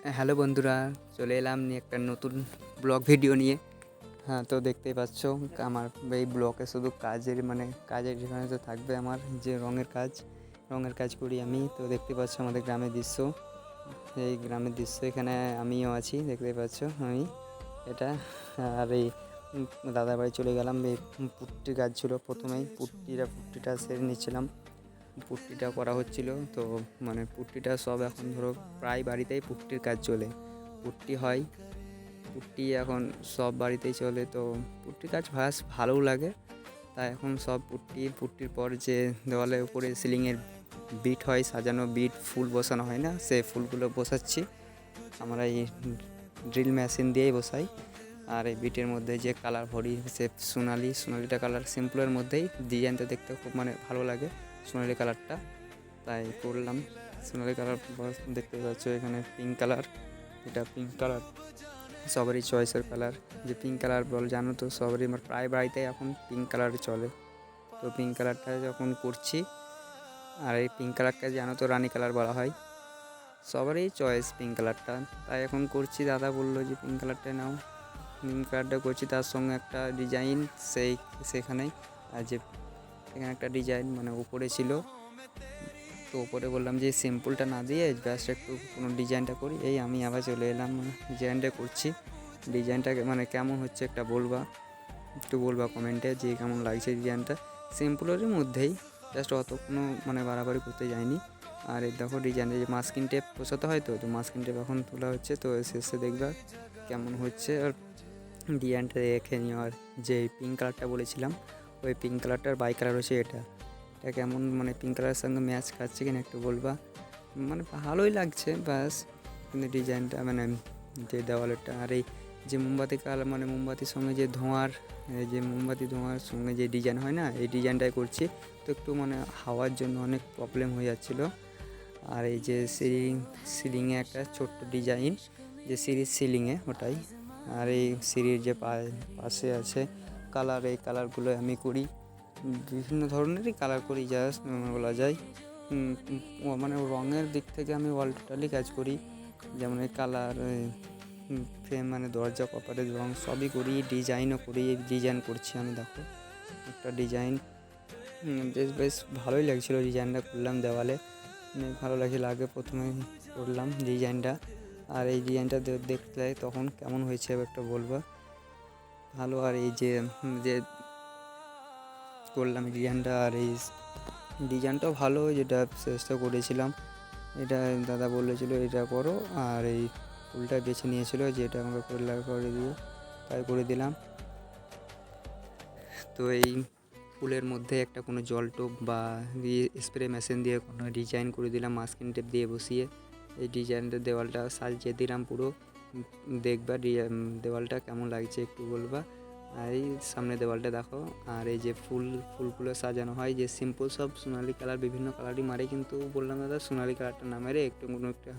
Hello বন্ধুরা, চলে এলাম নিয়ে একটা নতুন ব্লগ ভিডিও নিয়ে। হ্যাঁ, তো দেখতেই পাচ্ছ আমার এই ব্লগে শুধু কাজের যেখানে তো থাকবে আমার যে রঙের কাজ করি আমি। তো দেখতে পাচ্ছ আমাদের গ্রামের দৃশ্য, এই গ্রামের দৃশ্য এখানে আমিও আছি, দেখতে পাচ্ছ আমি এটা। আর এই দাদার বাড়ি চলে গেলাম, এই পুট্টির কাজ ছিল, প্রথমেই পুট্টিটা সেরে নিচ্ছিলাম। পুট্টিটা করা হচ্ছিল, তো পুট্টিটা সব এখন ধরো প্রায় বাড়িতেই পুট্টির কাজ চলে, পুট্টি হয়। পুট্টি এখন সব বাড়িতেই চলে, তো পুট্টির কাজ ভালোও লাগে। তাই এখন সব পুট্টির পর যে দেওয়ালের উপরে সিলিংয়ের বিট হয়, সাজানো বিট, ফুল বসানো হয় না, সে ফুলগুলো বসাচ্ছি আমরা এই ড্রিল মেশিন দিয়েই বসাই। আর এই বিটের মধ্যে যে কালার ভরি, সে সোনালিটা কালার, সিম্পলের মধ্যেই ডিজাইনটা দেখতে খুব ভালো লাগে সোনালি কালারটা, তাই করলাম সোনালি কালার। দেখতে পাচ্ছ এখানে পিঙ্ক কালার, এটা পিঙ্ক কালার সবারই চয়েসের কালার। যে পিঙ্ক কালার জানো তো সবারই, আমার প্রায় বাড়িতে এখন পিঙ্ক কালার চলে। তো পিঙ্ক কালারটা যখন করছি, আর এই পিঙ্ক কালারটা জানো তো রানী কালার বলা হয়, সবারই চয়েস পিঙ্ক কালারটা, তাই এখন করছি। দাদা বললো যে পিঙ্ক কালারটা নাও, পিঙ্ক কালারটা করছি, তার সঙ্গে একটা ডিজাইন সেখানেই। আর যে এখানে একটা ডিজাইন উপরে ছিল, তো উপরে বললাম যে সিম্পলটা না দিয়ে জাস্ট একটু কোনো ডিজাইনটা করি। এই আমি আবার চলে এলাম, ডিজাইনটা করছি। ডিজাইনটা কেমন হচ্ছে একটু বলবা কমেন্টে যে কেমন লাগছে ডিজাইনটা। সিম্পলের মধ্যেই, জাস্ট অত কোনো বাড়াবাড়ি করতে যায়নি। আর এই দেখো ডিজাইনটা যে মাস্কিং টেপ বসাতে হয়, তো মাস্কিং টেপ এখন তোলা হচ্ছে, তো শেষে দেখবা কেমন হচ্ছে। আর ডিজাইনটা দেখে নিও। আর যে পিঙ্ক কালারটা বলেছিলাম, ওই পিঙ্ক কালারটার বাই কালার হচ্ছে এটা কেমন পিঙ্ক কালারের সঙ্গে ম্যাচ খাচ্ছে কিনা একটু বলবা। ভালোই লাগছে ব্যাস, কিন্তু ডিজাইনটা যে দেওয়ালেরটা, আর এই যে মোমবাতি কালার মোমবাতির সঙ্গে যে মোমবাতি ধোঁয়ার সঙ্গে যে ডিজাইন হয় না, এই ডিজাইনটাই করছি। তো একটু হাওয়ার জন্য অনেক প্রবলেম হয়ে যাচ্ছিলো। আর এই যে সিলিংয়ে একটা ছোট্ট ডিজাইন, যে সিঁড়ির সিলিংয়ে ওটাই। আর এই সিঁড়ির যে পাশে আছে কালার, এই কালারগুলো আমি করি, বিভিন্ন ধরনেরই কালার করি, জাস্ট বলা যায়। রঙের দিক থেকে আমি অল টোটালি কাজ করি, যেমন এই কালার, ফ্রেম দরজা কপারের রঙ সবই করি, ডিজাইনও করি। ডিজাইন করছি আমি, দেখো একটা ডিজাইন, বেশ ভালোই লাগছিলো ডিজাইনটা করলাম দেওয়ালে, ভালো লাগছিল। আগে প্রথমে করলাম ডিজাইনটা, আর এই ডিজাইনটা দেখতে তখন কেমন হয়েছে একটা বলবা ভালো। আর এই যে করলাম ডিজাইনটা, আর এই ডিজাইনটাও ভালো, যেটা চেষ্টা করেছিলাম, এটা দাদা বলেছিল এটা করো, আর এই ফুলটা বেছে নিয়েছিল যে এটা আমাকে করে দিও, তাই করে দিলাম। তো এই ফুলের মধ্যে একটা কোনো জল টোপ বা স্প্রে মেশিন দিয়ে কোনো ডিজাইন করে দিলাম, মাস্কিং টেপ দিয়ে বসিয়ে এই ডিজাইনটা দেওয়ালটা সাজিয়ে দিলাম পুরো। দেখবা দেওয়ালটা কেমন লাগছে একটু বলবা। আর এই সামনে দেওয়ালটা দেখো, আর এই যে ফুলগুলো সাজানো হয়, যে সিম্পল সব সোনালি কালার, বিভিন্ন কালারই মারে, কিন্তু বললাম দাদা সোনালি কালারটা না মেরে একটু কোনো একটা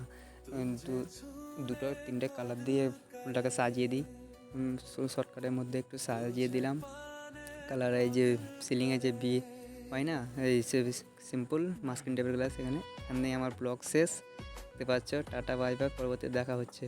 দুটো তিনটে কালার দিয়ে ফুলটাকে সাজিয়ে দিই। শর্টকাটের মধ্যে একটু সাজিয়ে দিলাম কালার। এই যে সিলিংয়ে যে হয় না, এই সিম্পল মাস্কিং টেপের গ্লাস, এখানে আমার ব্লগ শেষ। দেখতে পাচ্ছ, টাটা বাই বাই, পরবর্তী দেখা হচ্ছে।